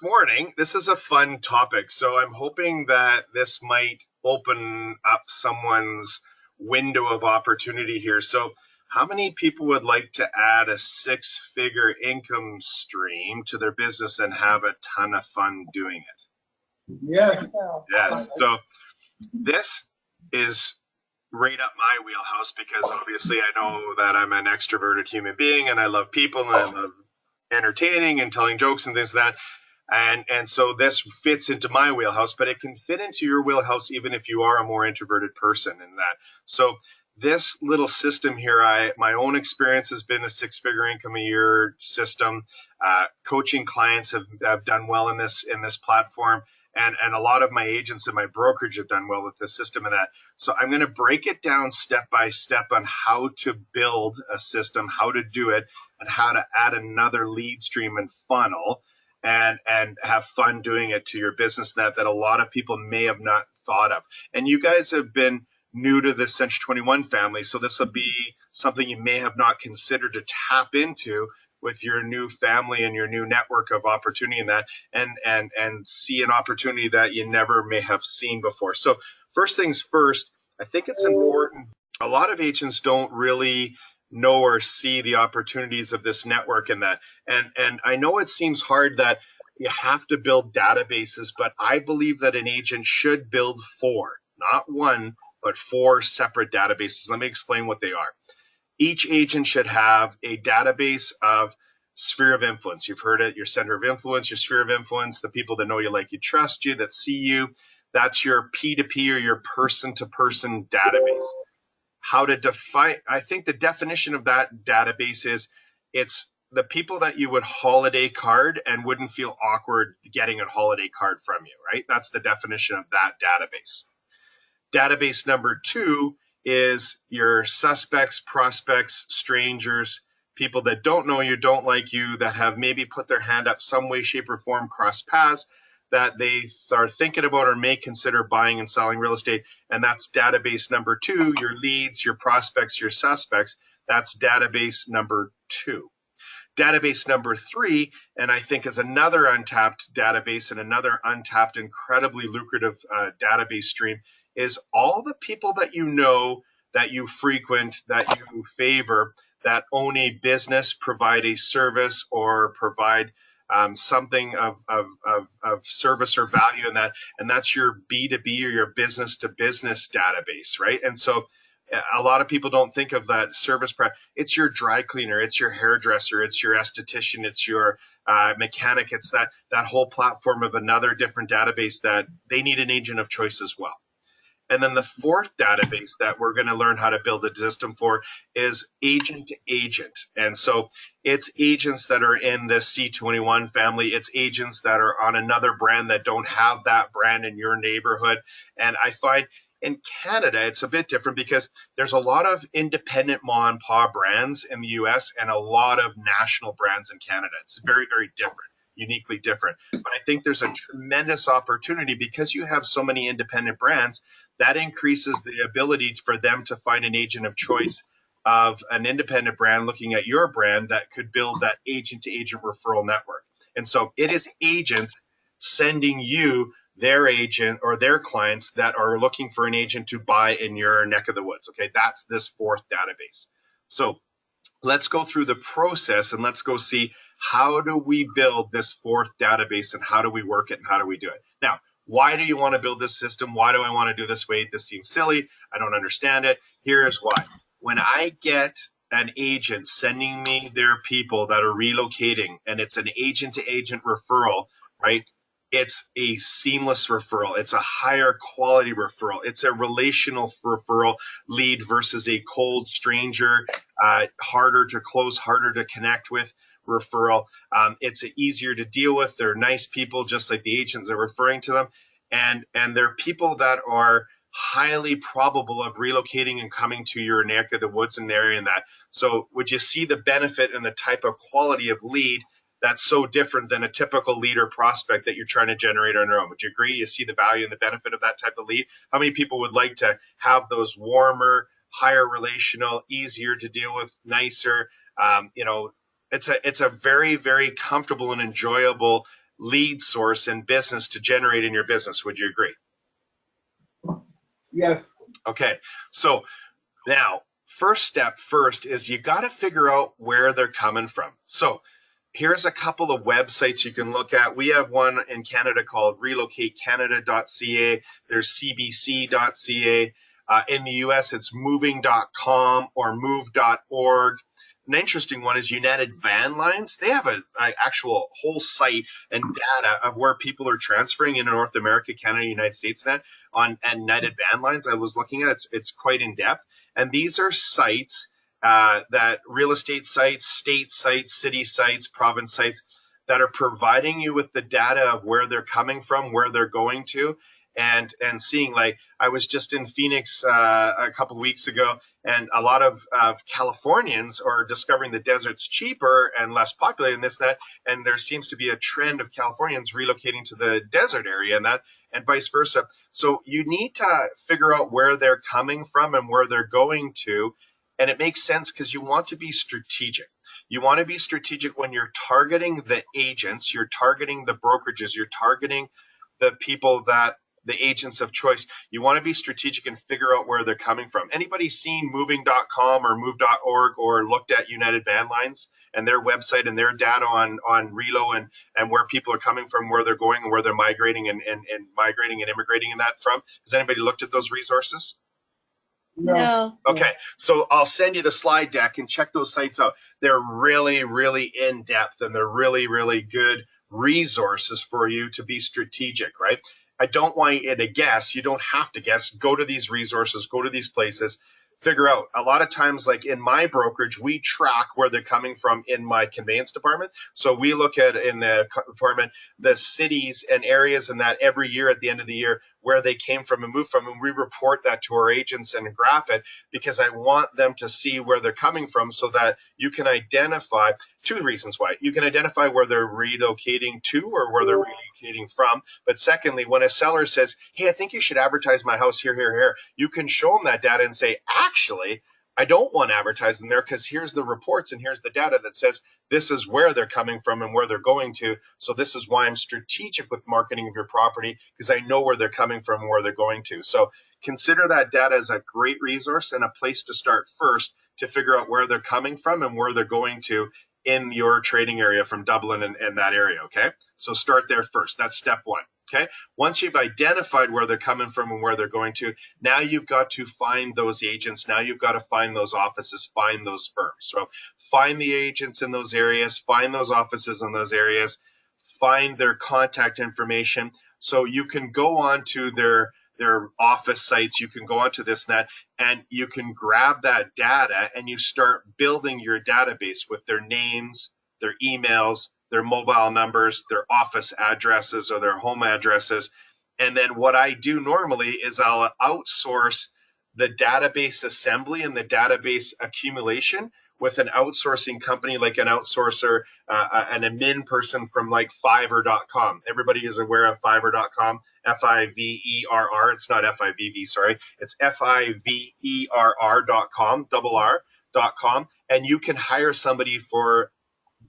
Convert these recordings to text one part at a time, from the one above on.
Morning. This is a fun topic. So I'm hoping that this might open up someone's window of opportunity here. So, how many people would like to add a six-figure income stream to their business and have a ton of fun doing it? Yes. Yes. So, this is right up my wheelhouse because obviously I know that I'm an extroverted human being and I love people and I love entertaining and telling jokes and things like that. And so this fits into my wheelhouse, but it can fit into your wheelhouse even if you are a more introverted person in that. So this little system here, my own experience has been a six-figure income a year system. Coaching clients have done well in this platform. And a lot of my agents and my brokerage have done well with this system and that. So I'm going to break it down step by step on how to build a system, how to do it, and how to add another lead stream and funnel and have fun doing it to your business that a lot of people may have not thought of. And you guys have been new to the Century 21 family, so this will be something you may have not considered to tap into with your new family and your new network of opportunity in that, and see an opportunity that you never may have seen before. So first things first, I think it's important. A lot of agents don't really know or see the opportunities of this network and that. And I know it seems hard that you have to build databases, but I believe that an agent should build four, not one, but four separate databases. Let me explain what they are. Each agent should have a database of sphere of influence. You've heard it, your center of influence, your sphere of influence, the people that know you, like you, trust you, that see you. That's your P2P or your person-to-person database. How to define, I think the definition of that database is it's the people that you would holiday card and wouldn't feel awkward getting a holiday card from you, right? That's the definition of that database. Database number two is your suspects, prospects, strangers, people that don't know you, don't like you, that have maybe put their hand up some way, shape, or form, cross paths, that they are thinking about or may consider buying and selling real estate. And that's database number two, your leads, your prospects, your suspects. That's database number two. Database number three, and I think is another untapped database and another untapped, incredibly lucrative database stream, is all the people that you know, that you frequent, that you favor, that own a business, provide a service, or provide something of service or value in that, and that's your B2B or your business to business database, right? And so a lot of people don't think of that service. It's your dry cleaner, it's your hairdresser, it's your esthetician, it's your mechanic. It's that whole platform of another different database that they need an agent of choice as well. And then the fourth database that we're going to learn how to build a system for is agent to agent. And so it's agents that are in the C21 family. It's agents that are on another brand that don't have that brand in your neighborhood. And I find in Canada, it's a bit different because there's a lot of independent mom and pop brands in the US and a lot of national brands in Canada. It's very, very different, uniquely different. But I think there's a tremendous opportunity because you have so many independent brands that increases the ability for them to find an agent of choice of an independent brand looking at your brand that could build that agent to agent referral network. And so it is agents sending you their agent or their clients that are looking for an agent to buy in your neck of the woods. Okay, that's this fourth database. So let's go through the process and let's go see how do we build this fourth database and how do we work it and how do we do it. Now, why do you want to build this system? Why do I want to do this way? This seems silly. I don't understand it. Here's why. When I get an agent sending me their people that are relocating and it's an agent to agent referral, right? It's a seamless referral. It's a higher quality referral. It's a relational referral lead versus a cold stranger, harder to close, harder to connect with referral. It's easier to deal with. They're nice people, just like the agents are referring to them. And they're people that are highly probable of relocating and coming to your neck of the woods and area and that. So would you see the benefit and the type of quality of lead that's so different than a typical lead or prospect that you're trying to generate on your own? Would you agree? You see the value and the benefit of that type of lead? How many people would like to have those warmer, higher relational, easier to deal with, nicer? It's a very, very comfortable and enjoyable lead source and business to generate in your business. Would you agree? Yes. Okay, so now first step is you got to figure out where they're coming from. So here's a couple of websites you can look at. We have one in Canada called relocatecanada.ca. There's cbc.ca. In the US, it's moving.com or move.org. An interesting one is United Van Lines. They have an actual whole site and data of where people are transferring in North America, Canada, United States, on United Van Lines. I was looking at it. It's quite in depth. And these are sites that real estate sites, state sites, city sites, province sites that are providing you with the data of where they're coming from, where they're going to, and seeing. Like, I was just in Phoenix a couple of weeks ago, and a lot of Californians are discovering the desert's cheaper and less populated and this, that, and there seems to be a trend of Californians relocating to the desert area and vice versa. So you need to figure out where they're coming from and where they're going to. And it makes sense because you want to be strategic. You want to be strategic when you're targeting the agents, you're targeting the brokerages, you're targeting the people that the agents of choice. You want to be strategic and figure out where they're coming from. Anybody seen moving.com or move.org or looked at United Van Lines and their website and their data on Relo and where people are coming from, where they're going, and where they're migrating and migrating and immigrating in that from? Has anybody looked at those resources? No. Okay, so I'll send you the slide deck and check those sites out. They're really, really in depth, and they're really, really good resources for you to be strategic, right? I don't want you to guess. You don't have to guess. Go to these resources, go to these places, figure out. A lot of times, like in my brokerage, we track where they're coming from in my conveyance department. So we look at in the department the cities and areas and that every year at the end of the year where they came from and moved from, and we report that to our agents and graph it, because I want them to see where they're coming from so that you can identify two reasons why. You can identify where they're relocating to or where they're relocating from. But secondly, when a seller says, hey, I think you should advertise my house here, here, here, you can show them that data and say, actually, I don't want to advertise them there because here's the reports and here's the data that says this is where they're coming from and where they're going to. So this is why I'm strategic with marketing of your property, because I know where they're coming from and where they're going to. So consider that data as a great resource and a place to start first to figure out where they're coming from and where they're going to in your trading area from Dublin and that area, okay? So start there first. That's step one, okay? Once you've identified where they're coming from and where they're going to, now you've got to find those agents. Now you've got to find those offices, find those firms. So find the agents in those areas, find those offices in those areas, find their contact information. So you can go on to their office sites, you can go onto this and that, and you can grab that data and you start building your database with their names, their emails, their mobile numbers, their office addresses or their home addresses. And then what I do normally is I'll outsource the database assembly and the database accumulation with an outsourcing company, like an outsourcer, an admin person from like Fiverr.com. Everybody is aware of Fiverr.com, Fiverr. It's not FIVV, sorry. It's Fiverr.com, .com. And you can hire somebody for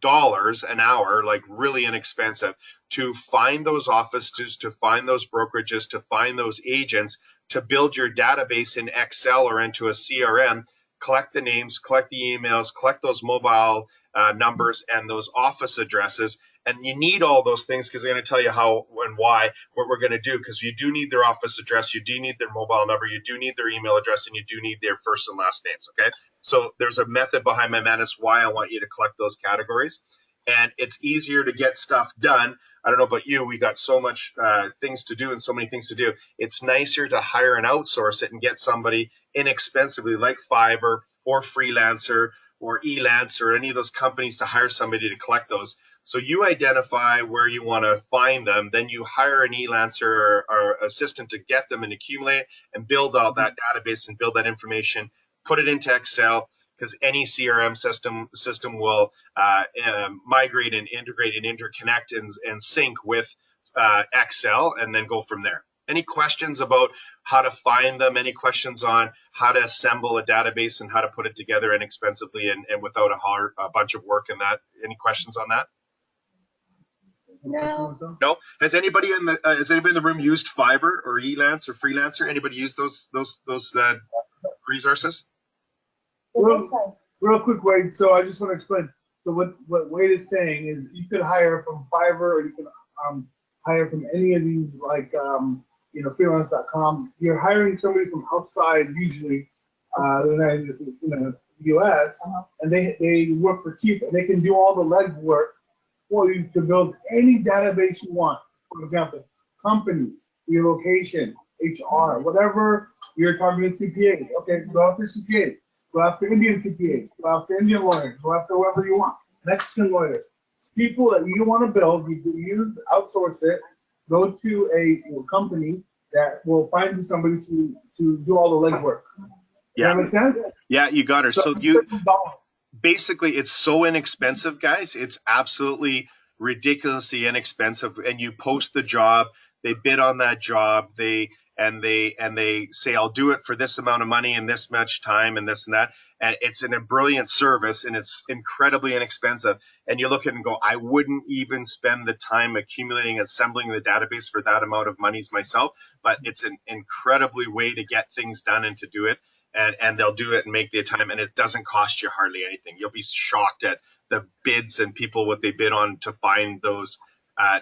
dollars an hour, like really inexpensive, to find those offices, to find those brokerages, to find those agents, to build your database in Excel or into a CRM, collect the names, collect the emails, collect those mobile numbers and those office addresses. And you need all those things because I'm going to tell you how and why, what we're going to do, because you do need their office address, you do need their mobile number, you do need their email address, and you do need their first and last names, okay? So there's a method behind my madness why I want you to collect those categories. And it's easier to get stuff done. I don't know about you, we got so much things to do and so many things to do. It's nicer to hire and outsource it and get somebody inexpensively like Fiverr or Freelancer or Elance or any of those companies to hire somebody to collect those. So you identify where you want to find them, then you hire an Elancer or assistant to get them and accumulate and build out that database and build that information, put it into Excel, because any CRM system will migrate and integrate and interconnect and sync with Excel and then go from there. Any questions about how to find them? Any questions on how to assemble a database and how to put it together inexpensively and without a bunch of work in that? Any questions on that? No. No. Has anybody in the room used Fiverr or Elance or Freelancer? Anybody use those resources? Real quick, Wade. So I just want to explain. So what Wade is saying is you could hire from Fiverr or you can hire from any of these freelance.com. You're hiring somebody from outside usually the U.S. And they work for cheap and they can do all the legwork for you to build any database you want. For example, companies, relocation, HR, whatever you're targeting CPAs. Okay, go after CPAs. Go after Indian CPAs. Go after Indian lawyers. Go after whoever you want. Mexican lawyers. People that you want to build, you outsource it. Go to a company that will find you somebody to do all the legwork. Yeah. Does that make sense? Yeah, you got her. So basically, it's so inexpensive, guys. It's absolutely ridiculously inexpensive. And you post the job, they bid on that job, they say, I'll do it for this amount of money and this much time and this and that. And it's a brilliant service and it's incredibly inexpensive. And you look at it and go, I wouldn't even spend the time accumulating, assembling the database for that amount of monies myself. But it's an incredibly way to get things done and to do it. And they'll do it and make the time, and it doesn't cost you hardly anything. You'll be shocked at the bids and people what they bid on to find those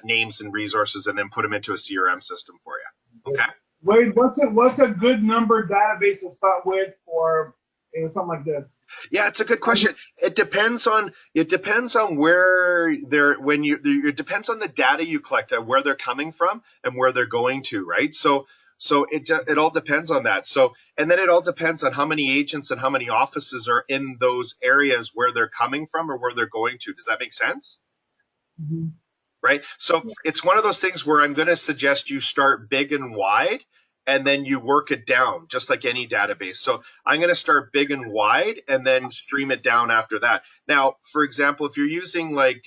names and resources and then put them into a CRM system for you. Okay. Wade, what's a good number database to start with for something like this? Yeah, it's a good question. It depends on where it depends on the data you collect, where they're coming from and where they're going to, right? So it all depends on that. So, and then it all depends on how many agents and how many offices are in those areas where they're coming from or where they're going to. Does that make sense? Mm-hmm. Right. So it's one of those things where I'm going to suggest you start big and wide and then you work it down just like any database. So I'm going to start big and wide and then stream it down after that. Now, for example, if you're using like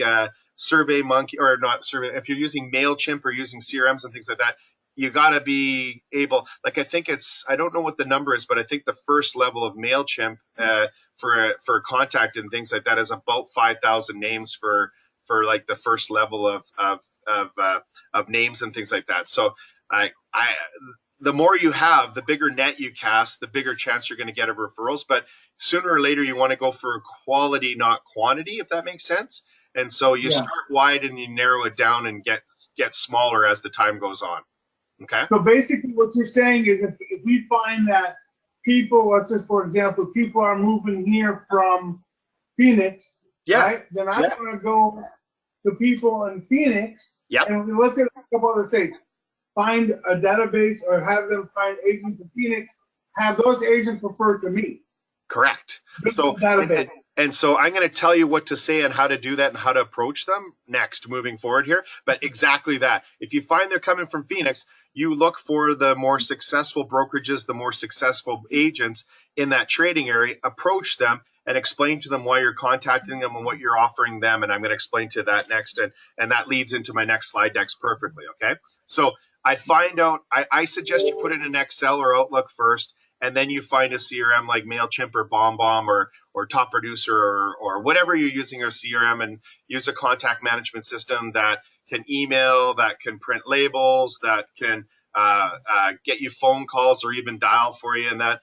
SurveyMonkey or not Survey, if you're using MailChimp or using CRMs and things like that, you got to be able, like, I think I don't know what the number is, but I think the first level of MailChimp for contact and things like that is about 5,000 names for like the first level of names and things like that. So the more you have, the bigger net you cast, the bigger chance you're going to get of referrals. But sooner or later, you want to go for quality, not quantity, if that makes sense. And so you start wide and you narrow it down and get smaller as the time goes on. Okay. So basically what you're saying is if we find that people, let's just for example, people are moving here from Phoenix, right? Then I'm going to go to people in Phoenix, and let's say a couple other states, find a database or have them find agents in Phoenix, have those agents refer to me. Correct. So I'm going to tell you what to say and how to do that and how to approach them next moving forward here. But exactly that. If you find they're coming from Phoenix, you look for the more successful brokerages, the more successful agents in that trading area, approach them and explain to them why you're contacting them and what you're offering them. And I'm going to explain to that next. And that leads into my next slide decks perfectly. Okay. So I find out, I suggest you put it in Excel or Outlook first. And then you find a CRM like MailChimp or BombBomb or Top Producer or whatever you're using your CRM, and use a contact management system that can email, that can print labels, that can get you phone calls or even dial for you. And that,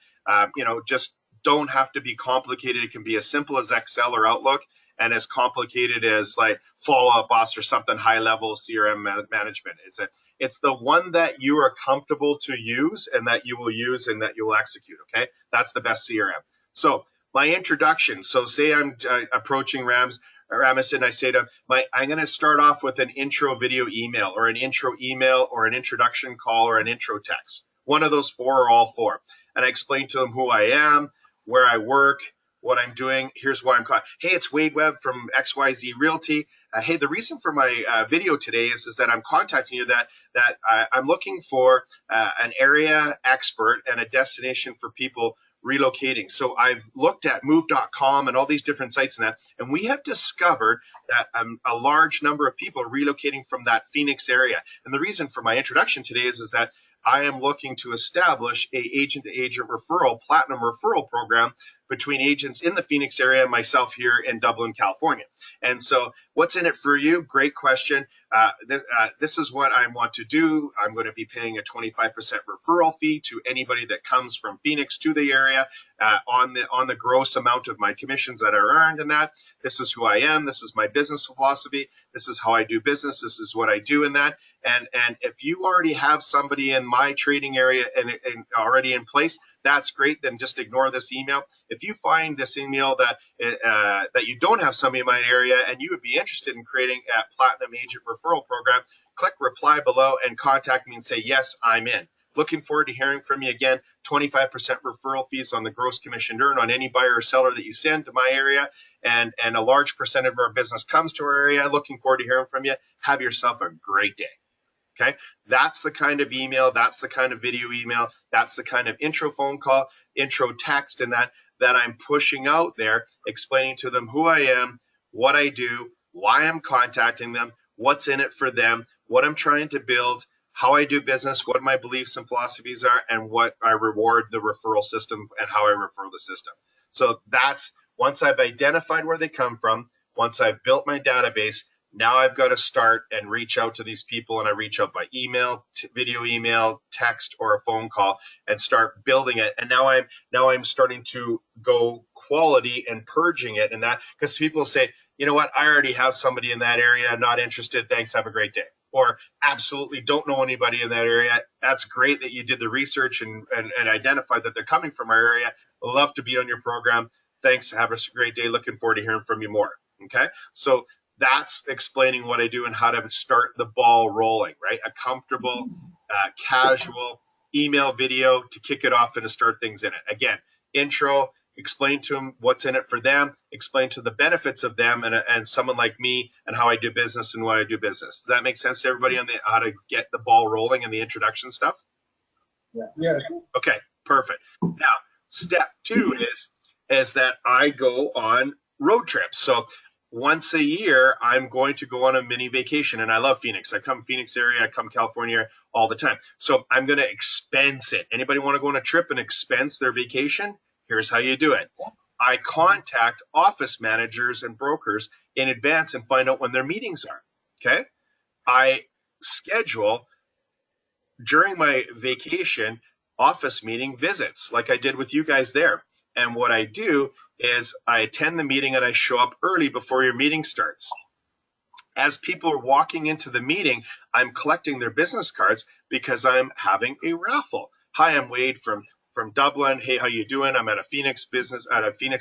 just don't have to be complicated. It can be as simple as Excel or Outlook and as complicated as like Follow-Up Boss or something high-level CRM management. It's the one that you are comfortable to use and that you will use and that you will execute, okay? That's the best CRM. So my introduction, so say I'm approaching Ramis and I say to him, I'm going to start off with an intro video email or an intro email or an introduction call or an intro text. One of those four or all four. And I explain to him who I am, where I work, what I'm doing. Here's why I'm calling. Hey, it's Wade Webb from XYZ Realty. Hey, the reason for my video today is that I'm contacting you that I'm looking for an area expert and a destination for people relocating. So I've looked at move.com and all these different sites and we have discovered that a large number of people are relocating from that Phoenix area. And the reason for my introduction today is that I am looking to establish a agent-to-agent referral, platinum referral program between agents in the Phoenix area and myself here in Dublin, California. And so what's in it for you? Great question. This is what I want to do. I'm going to be paying a 25% referral fee to anybody that comes from Phoenix to the area on the gross amount of my commissions that are earned in that. This is who I am. This is my business philosophy. This is how I do business. This is what I do in that. And if you already have somebody in my trading area and already in place, that's great. Then just ignore this email. If you find this email that you don't have somebody in my area and you would be interested in creating a Platinum Agent Referral Program, click reply below and contact me and say, yes, I'm in. Looking forward to hearing from you again. 25% referral fees on the gross commission earned on any buyer or seller that you send to my area. And a large percent of our business comes to our area. Looking forward to hearing from you. Have yourself a great day. Okay, that's the kind of email, that's the kind of video email, that's the kind of intro phone call, intro text, and that I'm pushing out there, explaining to them who I am, what I do, why I'm contacting them, what's in it for them, what I'm trying to build, how I do business, what my beliefs and philosophies are, and what I reward the referral system and how I refer the system. So that's once I've identified where they come from, once I've built my database, now I've got to start and reach out to these people, and I reach out by email, video email, text, or a phone call, and start building it. And now I'm starting to go quality and purging it, and that because people say, you know what, I already have somebody in that area, not interested. Thanks, have a great day. Or absolutely don't know anybody in that area. That's great that you did the research and identified that they're coming from our area. Love to be on your program. Thanks, have a great day. Looking forward to hearing from you more. Okay, so that's explaining what I do and how to start the ball rolling, right? A comfortable, casual email video to kick it off and to start things in it. Again, intro, explain to them what's in it for them, explain to the benefits of them and someone like me and how I do business and why I do business. Does that make sense to everybody on how to get the ball rolling and the introduction stuff? Yeah. Okay, perfect. Now, step 2 is that I go on road trips. So once a year, I'm going to go on a mini vacation, and I love Phoenix. I come Phoenix area, I come California all the time. So I'm going to expense it. Anybody want to go on a trip and expense their vacation? Here's how you do it. I contact office managers and brokers in advance and find out when their meetings are. Okay. I schedule during my vacation office meeting visits like I did with you guys there. And what I do is I attend the meeting and I show up early before your meeting starts. As people are walking into the meeting, I'm collecting their business cards because I'm having a raffle. Hi, I'm Wade from Dublin. Hey, how you doing? I'm at a Phoenix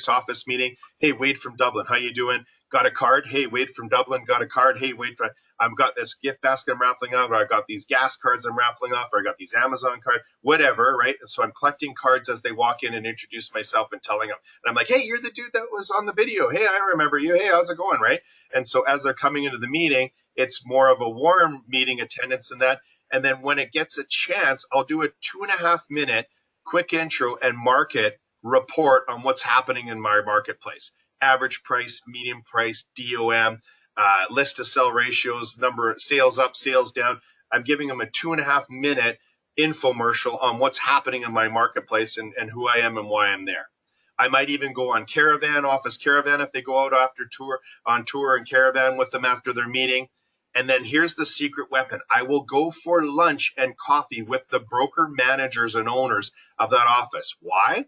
office meeting. Hey, Wade from Dublin, how you doing? Got a card? Hey, Wade from Dublin, got a card? Hey, Wade, I've got this gift basket I'm raffling off, or I got these gas cards I'm raffling off, or I got these Amazon cards, whatever, right? So I'm collecting cards as they walk in and introduce myself and telling them. And I'm like, hey, you're the dude that was on the video. Hey, I remember you. Hey, how's it going, right? And so as they're coming into the meeting, it's more of a warm meeting attendance than that. And then when it gets a chance, I'll do a 2.5 minute quick intro and market report on what's happening in my marketplace. Average price, medium price, DOM, list to sell ratios, number of sales up, sales down. I'm giving them a 2.5 minute infomercial on what's happening in my marketplace and who I am and why I'm there. I might even go on office caravan if they go out after on tour and caravan with them after their meeting. And then here's the secret weapon. I will go for lunch and coffee with the broker managers and owners of that office. Why?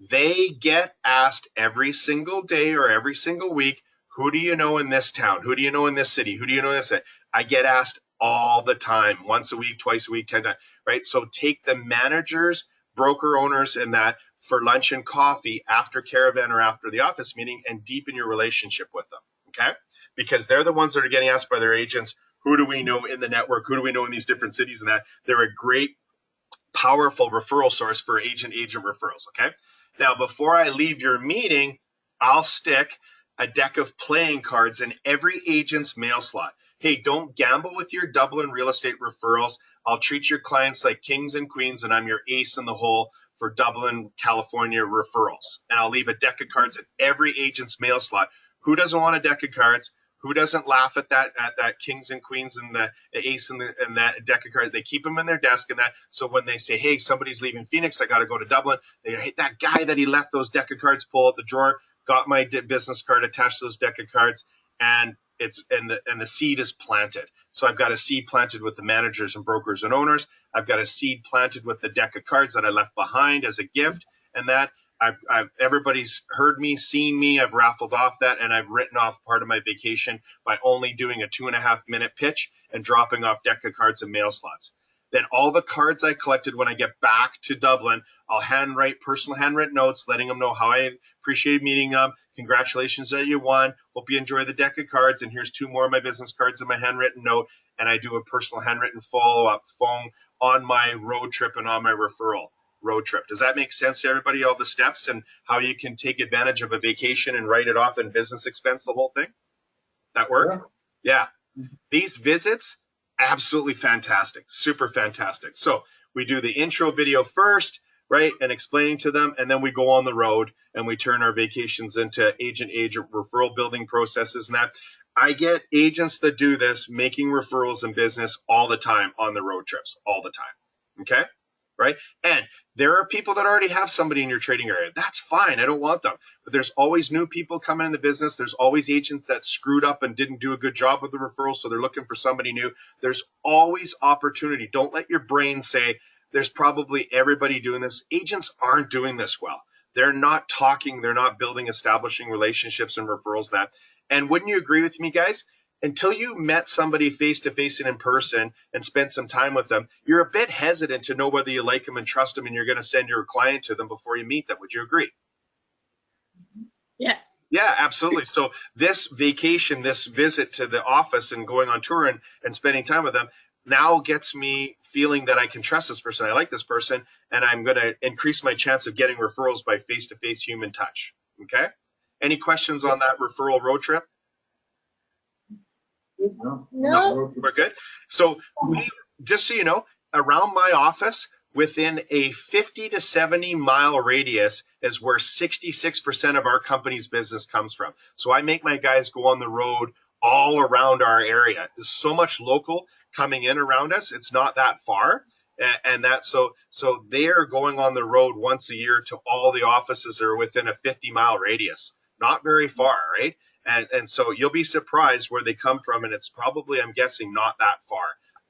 They get asked every single day or every single week, who do you know in this town? Who do you know in this city? Who do you know in this city? I get asked all the time, once a week, twice a week, 10 times, right? So take the managers, broker owners, and that for lunch and coffee after caravan or after the office meeting and deepen your relationship with them, okay? Because they're the ones that are getting asked by their agents, who do we know in the network? Who do we know in these different cities and that? They're a great, powerful referral source for agent referrals, okay? Now, before I leave your meeting, I'll stick a deck of playing cards in every agent's mail slot. Hey, don't gamble with your Dublin real estate referrals. I'll treat your clients like kings and queens, and I'm your ace in the hole for Dublin, California referrals. And I'll leave a deck of cards in every agent's mail slot. Who doesn't want a deck of cards? Who doesn't laugh at that kings and queens and the ace and that deck of cards? They keep them in their desk and that. So when they say, hey, somebody's leaving Phoenix, I got to go to Dublin. They hey, that guy that he left those deck of cards, pull out the drawer, got my business card, attached to those deck of cards, and the seed is planted. So I've got a seed planted with the managers and brokers and owners. I've got a seed planted with the deck of cards that I left behind as a gift, and that everybody's heard me, seen me. I've raffled off that, and I've written off part of my vacation by only doing a 2.5-minute pitch and dropping off deck of cards and mail slots. Then all the cards I collected when I get back to Dublin, I'll handwrite personal handwritten notes, letting them know how I appreciated meeting them. Congratulations that you won. Hope you enjoy the deck of cards. And here's 2 more of my business cards and my handwritten note. And I do a personal handwritten follow-up phone on my road trip and on my referral road trip. Does that make sense to everybody, all the steps and how you can take advantage of a vacation and write it off in business expense, the whole thing? That work? Yeah. These visits, absolutely fantastic, super fantastic. So we do the intro video first, right, and explaining to them, and then we go on the road and we turn our vacations into agent referral building processes. And that I get agents that do this making referrals in business all the time on the road trips, all the time. Okay, right? And there are people that already have somebody in your trading area. That's fine. I don't want them. But there's always new people coming in the business. There's always agents that screwed up and didn't do a good job with the referrals, so they're looking for somebody new. There's always opportunity. Don't let your brain say there's probably everybody doing this. Agents aren't doing this well. They're not talking. They're not building, establishing relationships and referrals. And wouldn't you agree with me, guys? Until you met somebody face-to-face and in person and spent some time with them, you're a bit hesitant to know whether you like them and trust them and you're going to send your client to them before you meet them. Would you agree? Yes. Yeah, absolutely. So this vacation, this visit to the office and going on tour and spending time with them now gets me feeling that I can trust this person. I like this person, and I'm going to increase my chance of getting referrals by face-to-face human touch. Okay? Any questions on that referral road trip? No. We're good. So just so you know, around my office, within a 50 to 70 mile radius is where 66% of our company's business comes from. So I make my guys go on the road all around our area. There's so much local coming in around us. It's not that far. And that's so they are going on the road once a year to all the offices that are within a 50-mile radius. Not very far, right? And so you'll be surprised where they come from, and it's probably, I'm guessing, not that far.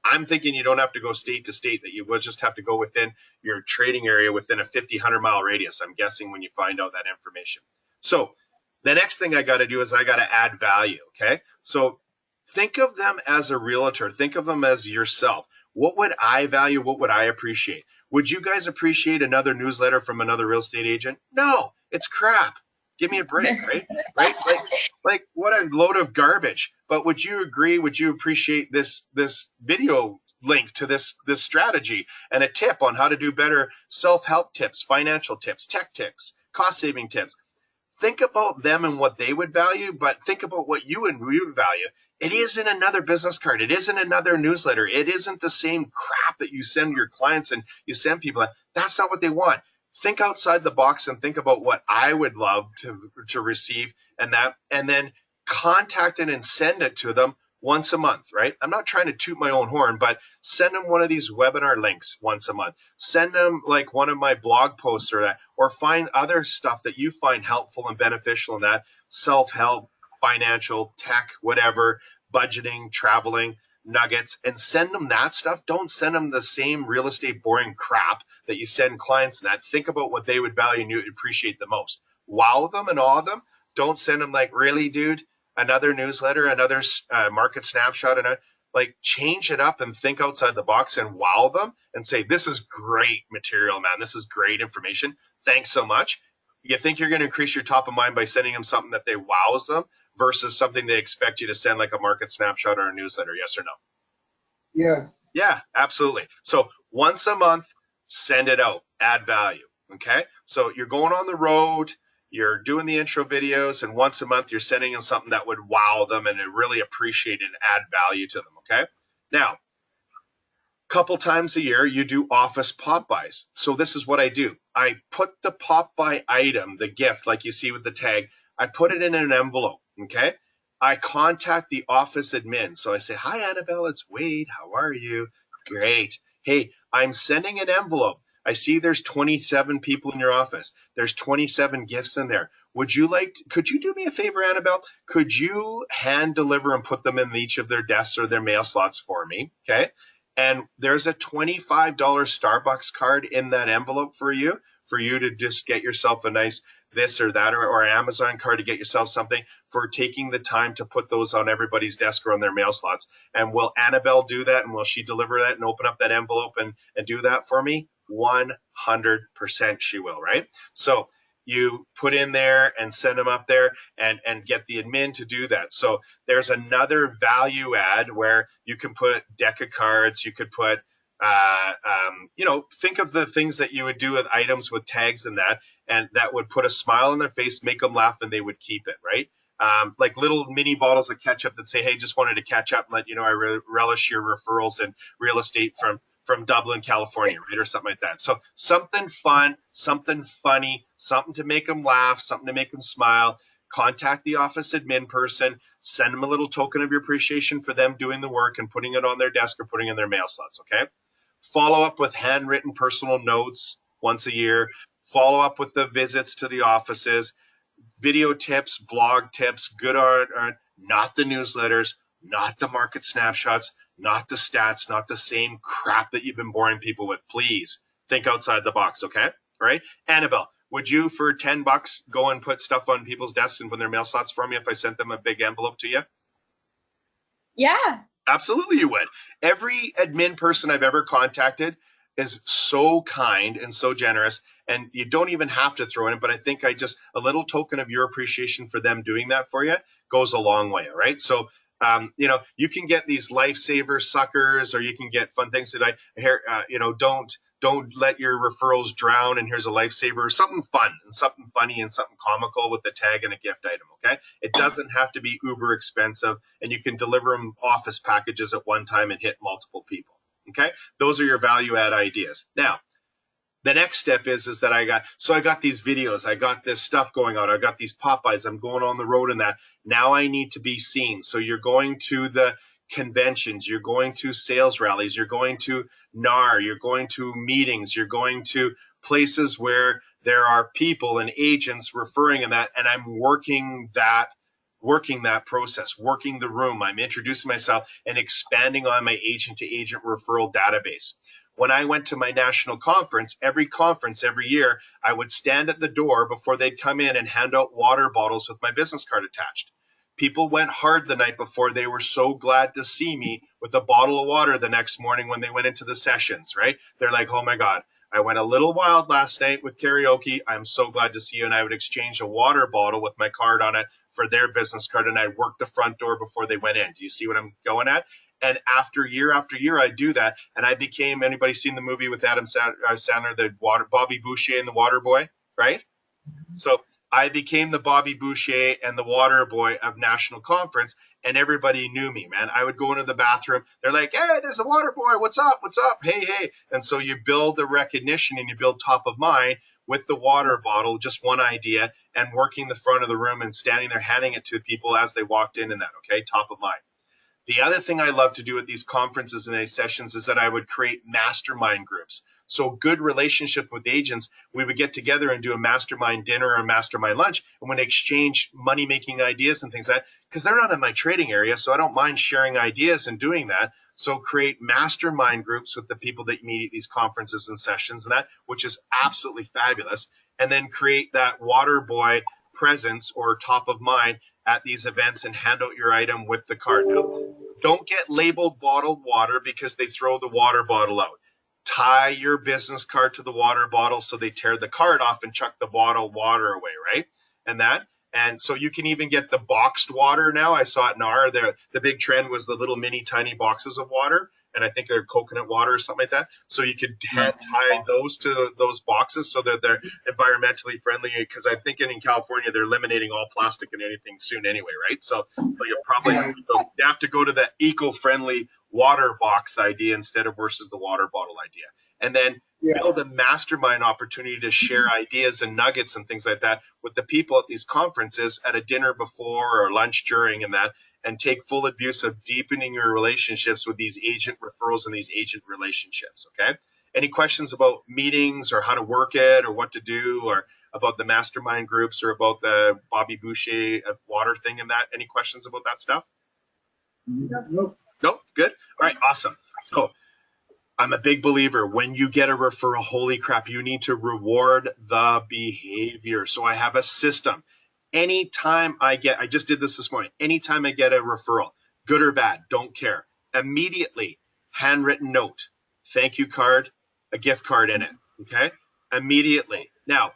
I'm thinking you don't have to go state to state, that you will just have to go within your trading area within a 50, 100-mile radius, I'm guessing, when you find out that information. So the next thing I got to do is I got to add value, okay? So think of them as a realtor. Think of them as yourself. What would I value? What would I appreciate? Would you guys appreciate another newsletter from another real estate agent? No, it's crap. Give me a break, right? Like what a load of garbage. But would you agree? Would you appreciate this video link to this strategy and a tip on how to do better self-help tips, financial tips, tech tips, cost-saving tips? Think about them and what they would value, but think about what you and we would value. It isn't another business card. It isn't another newsletter. It isn't the same crap that you send your clients and you send people. That's not what they want. Think outside the box and think about what I would love to receive, and then contact it and send it to them once a month, right? I'm not trying to toot my own horn, but send them one of these webinar links once a month. Send them like one of my blog posts or find other stuff that you find helpful and beneficial in that self-help, financial, tech, whatever, budgeting, traveling, nuggets, and send them that stuff. Don't send them the same real estate boring crap that you send clients that. Think about what they would value and you would appreciate the most. Wow them and awe them. Don't send them like, really, dude, another newsletter, another market snapshot, and change it up and think outside the box and wow them and say, this is great material, man. This is great information. Thanks so much. You think you're going to increase your top of mind by sending them something that they wows them versus something they expect you to send, like a market snapshot or a newsletter? Yes or no? Yeah. Yeah, absolutely. So once a month, send it out, add value. Okay. So you're going on the road, you're doing the intro videos, and once a month, you're sending them something that would wow them and really appreciate it and add value to them. Okay. Now, couple times a year, you do office Popeyes. So this is what I do. I put the Popeye item, the gift, like you see with the tag, I put it in an envelope, okay? I contact the office admin. So I say, hi, Annabelle, it's Wade. How are you? Great. Hey, I'm sending an envelope. I see there's 27 people in your office. There's 27 gifts in there. Could you do me a favor, Annabelle? Could you hand deliver and put them in each of their desks or their mail slots for me? Okay. And there's a $25 Starbucks card in that envelope for you to just get yourself a nice this or that, or an Amazon card to get yourself something for taking the time to put those on everybody's desk or on their mail slots. And will Annabelle do that? And will she deliver that and open up that envelope and do that for me? 100% she will, right? So you put in there and send them up there and get the admin to do that. So there's another value add where you can put deck of cards, you could put think of the things that you would do with items with tags and that would put a smile on their face, make them laugh, and they would keep it, right? Like little mini bottles of ketchup that say, hey, just wanted to catch up and let you know I relish your referrals and real estate from Dublin, California, right? Or something like that. So something fun, something funny, something to make them laugh, something to make them smile. Contact the office admin person, send them a little token of your appreciation for them doing the work and putting it on their desk or putting it in their mail slots, okay? Follow up with handwritten personal notes once a year. Follow up with the visits to the offices, video tips, blog tips, good art, not the newsletters, not the market snapshots, not the stats, not the same crap that you've been boring people with. Please think outside the box, okay? All right? Annabelle, would you, for $10, go and put stuff on people's desks and put their mail slots for me if I sent them a big envelope to you? Yeah. Absolutely, you would. Every admin person I've ever contacted is so kind and so generous, and you don't even have to throw in it, but I think a little token of your appreciation for them doing that for you goes a long way, right? So, you can get these lifesaver suckers, or you can get fun things that I hear, don't let your referrals drown, and here's a lifesaver, something fun and something funny and something comical with a tag and a gift item, okay? It doesn't have to be uber expensive, and you can deliver them office packages at one time and hit multiple people, okay? Those are your value add ideas. Now, the next step is that I got these videos, I got this stuff going on, I got these Popeyes, I'm going on the road and that. Now I need to be seen. So you're going to the conventions, you're going to sales rallies, you're going to NAR, you're going to meetings, you're going to places where there are people and agents referring in that, and I'm working that process, working the room. I'm introducing myself and expanding on my agent to agent referral database. When I went to my national conference every year, I would stand at the door before they'd come in and hand out water bottles with my business card attached. People went hard the night before. They were so glad to see me with a bottle of water the next morning when they went into the sessions, right? They're like, oh my God, I went a little wild last night with karaoke. I'm so glad to see you. And I would exchange a water bottle with my card on it for their business card. And I worked the front door before they went in. Do you see what I'm going at? And after year, I do that. And I became, anybody seen the movie with Adam Sandler, Bobby Boucher and the Water Boy, right? So I became the Bobby Boucher and the Water Boy of National Conference, and everybody knew me, man. I would go into the bathroom. They're like, hey, there's the Water Boy. What's up? What's up? Hey, hey. And so you build the recognition and you build top of mind with the water bottle, just one idea, and working the front of the room and standing there handing it to people as they walked in and that, okay? Top of mind. The other thing I love to do at these conferences and these sessions is that I would create mastermind groups. So good relationship with agents, we would get together and do a mastermind dinner or a mastermind lunch, and would exchange money-making ideas and things like that, because they're not in my trading area, so I don't mind sharing ideas and doing that. So create mastermind groups with the people that you meet at these conferences and sessions and that, which is absolutely fabulous. And then create that water boy presence or top of mind at these events and hand out your item with the card. Now, don't get labeled bottled water because they throw the water bottle out. Tie your business card to the water bottle so they tear the card off and chuck the bottled water away, right? And so you can even get the boxed water now. I saw at NAR, the big trend was the little mini tiny boxes of water, and I think they're coconut water or something like that. So you could tie those to those boxes so that they're environmentally friendly, because I'm thinking in California they're eliminating all plastic and anything soon anyway, right? So you'll probably have to go to the eco-friendly water box idea instead of versus the water bottle idea. and then Yeah. build a mastermind opportunity to share ideas and nuggets and things like that with the people at these conferences at a dinner before or lunch during and take full advice of deepening your relationships with these agent referrals and these agent relationships. Okay. Any questions about meetings or how to work it or what to do or about the mastermind groups or about the Bobby Boucher of water thing and that? Any questions about that stuff? Nope. No? Good. All right. Awesome. So I'm a big believer when you get a referral, holy crap, you need to reward the behavior. So I have a system. Anytime I just did this morning, anytime I get a referral, good or bad, don't care. Immediately, handwritten note, thank you card, a gift card in it. Okay. Immediately. Now,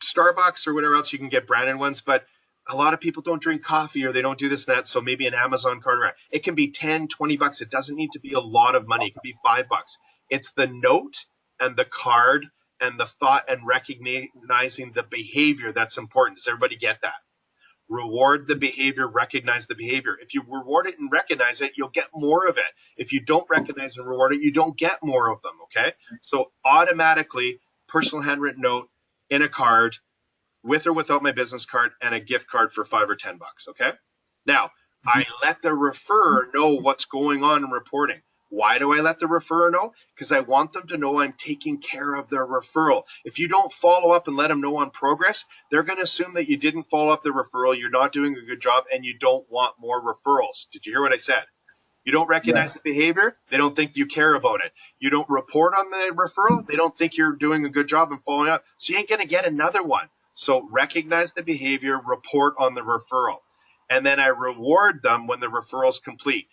Starbucks or whatever else you can get branded ones, but a lot of people don't drink coffee or they don't do this and that. So maybe an Amazon card, it can be 10, 20 bucks. It doesn't need to be a lot of money. It can be $5. It's the note and the card and the thought and recognizing the behavior that's important. Does everybody get that? Reward the behavior, recognize the behavior. If you reward it and recognize it, you'll get more of it. If you don't recognize and reward it, you don't get more of them. Okay. So automatically, personal handwritten note in a card, with or without my business card, and a gift card for $5 or $10. Okay. Now, I let the referrer know what's going on in reporting. Why do I let the referrer know? Because I want them to know I'm taking care of their referral. If you don't follow up and let them know on progress, they're going to assume that you didn't follow up the referral, you're not doing a good job, and you don't want more referrals. Did you hear what I said? You don't recognize the behavior, they don't think you care about it. You don't report on the referral, they don't think you're doing a good job and following up. So you ain't going to get another one. So recognize the behavior, report on the referral. And then I reward them when the referral's complete.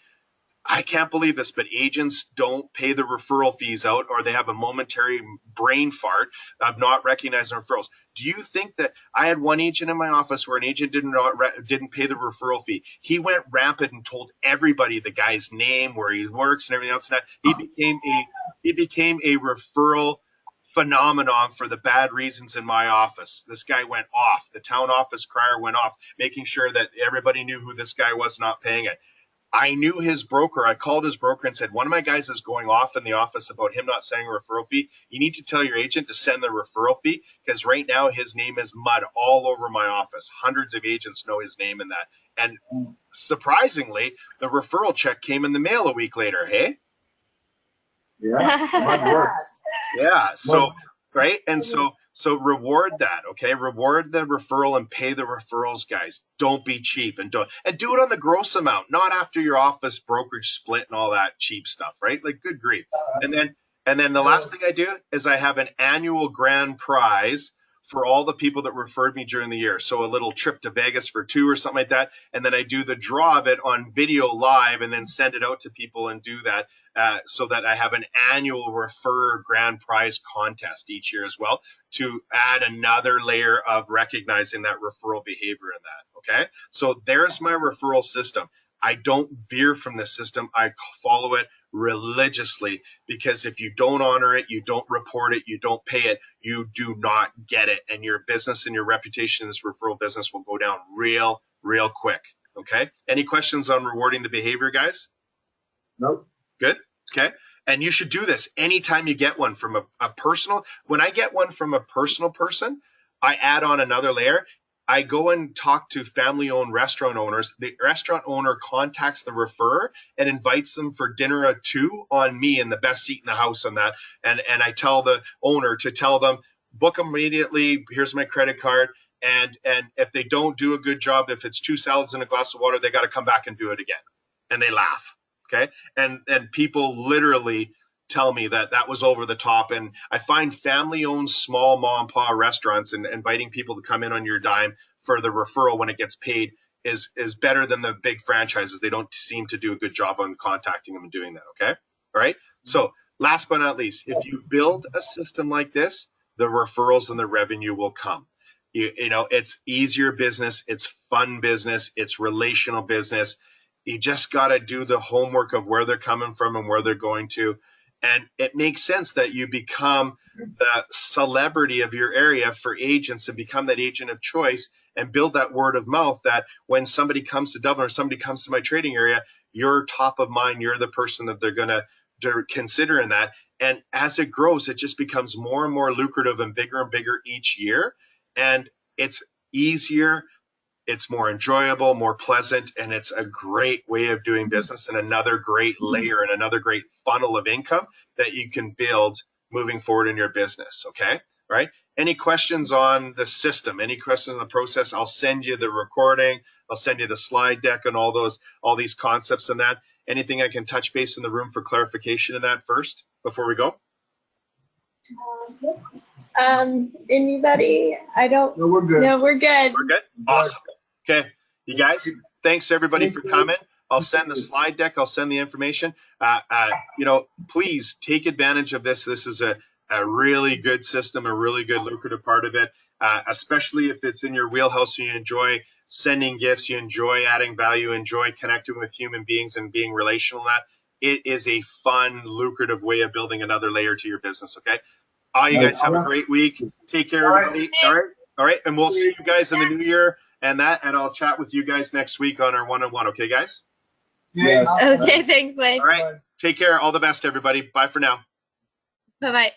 I can't believe this, but agents don't pay the referral fees out, or they have a momentary brain fart of not recognizing referrals. Do you think that I had one agent in my office where an agent didn't pay the referral fee? He went rampant and told everybody the guy's name, where he works, and everything else. And that he became a referral phenomenon for the bad reasons in my office. This guy went off. The town office crier went off, making sure that everybody knew who this guy was, not paying it. I knew his broker. I called his broker and said, one of my guys is going off in the office about him not sending a referral fee. You need to tell your agent to send the referral fee, because right now his name is mud all over my office. Hundreds of agents know his name in that. And surprisingly, the referral check came in the mail a week later. Hey? Yeah. Mud works. Yeah. So, right. And so reward that. Okay. Reward the referral and pay the referrals, guys. Don't be cheap and do it on the gross amount, not after your office brokerage split and all that cheap stuff, right? Like, good grief. And then the last thing I do is I have an annual grand prize for all the people that referred me during the year. So a little trip to Vegas for 2 or something like that. And then I do the draw of it on video live and then send it out to people and do that so that I have an annual refer grand prize contest each year as well, to add another layer of recognizing that referral behavior in that. Okay. So there's my referral system. I don't veer from the system. I follow it religiously, because if you don't honor it, you don't report it, you don't pay it, you do not get it. And your business and your reputation in this referral business will go down real quick. Okay. Any questions on rewarding the behavior, guys? Nope. Good. Okay. And you should do this anytime you get one from a personal. When I get one from a personal person, I add on another layer. I go and talk to family-owned restaurant owners. The restaurant owner contacts the referrer and invites them for dinner at 2 on me in the best seat in the house on that. And I tell the owner to tell them, book immediately. Here's my credit card. And if they don't do a good job, if it's 2 salads and a glass of water, they got to come back and do it again. And they laugh. Okay. And people literally tell me that was over the top. And I find family-owned small mom and pop restaurants and inviting people to come in on your dime for the referral when it gets paid is better than the big franchises. They don't seem to do a good job on contacting them and doing that. Okay. All right. So last but not least, if you build a system like this, the referrals and the revenue will come. You know, it's easier business. It's fun business. It's relational business. You just got to do the homework of where they're coming from and where they're going to. And it makes sense that you become the celebrity of your area for agents and become that agent of choice and build that word of mouth that when somebody comes to Dublin or somebody comes to my trading area, you're top of mind. You're the person that they're going to consider in that. And as it grows, it just becomes more and more lucrative and bigger each year. And it's easier, it's more enjoyable, more pleasant, and it's a great way of doing business and another great layer and another great funnel of income that you can build moving forward in your business. Okay. Right. Any questions on the system? Any questions on the process? I'll send you the recording. I'll send you the slide deck and all these concepts and that. Anything I can touch base in the room for clarification in that first before we go? Anybody? I don't. No, we're good. No, we're good. We're good? Awesome. Okay. You guys, thanks everybody for coming. I'll send the slide deck. I'll send the information. Please take advantage of this. This is a really good system, a really good lucrative part of it, especially if it's in your wheelhouse and you enjoy sending gifts, you enjoy adding value, enjoy connecting with human beings and being relational. That it is a fun, lucrative way of building another layer to your business. Okay. All you guys have a great week. Take care, everybody. All right. And we'll see you guys in the new year and I'll chat with you guys next week on our one-on-one. Okay, guys? Yes. Okay, thanks, Wade. All right. Take care. All the best, everybody. Bye for now. Bye-bye.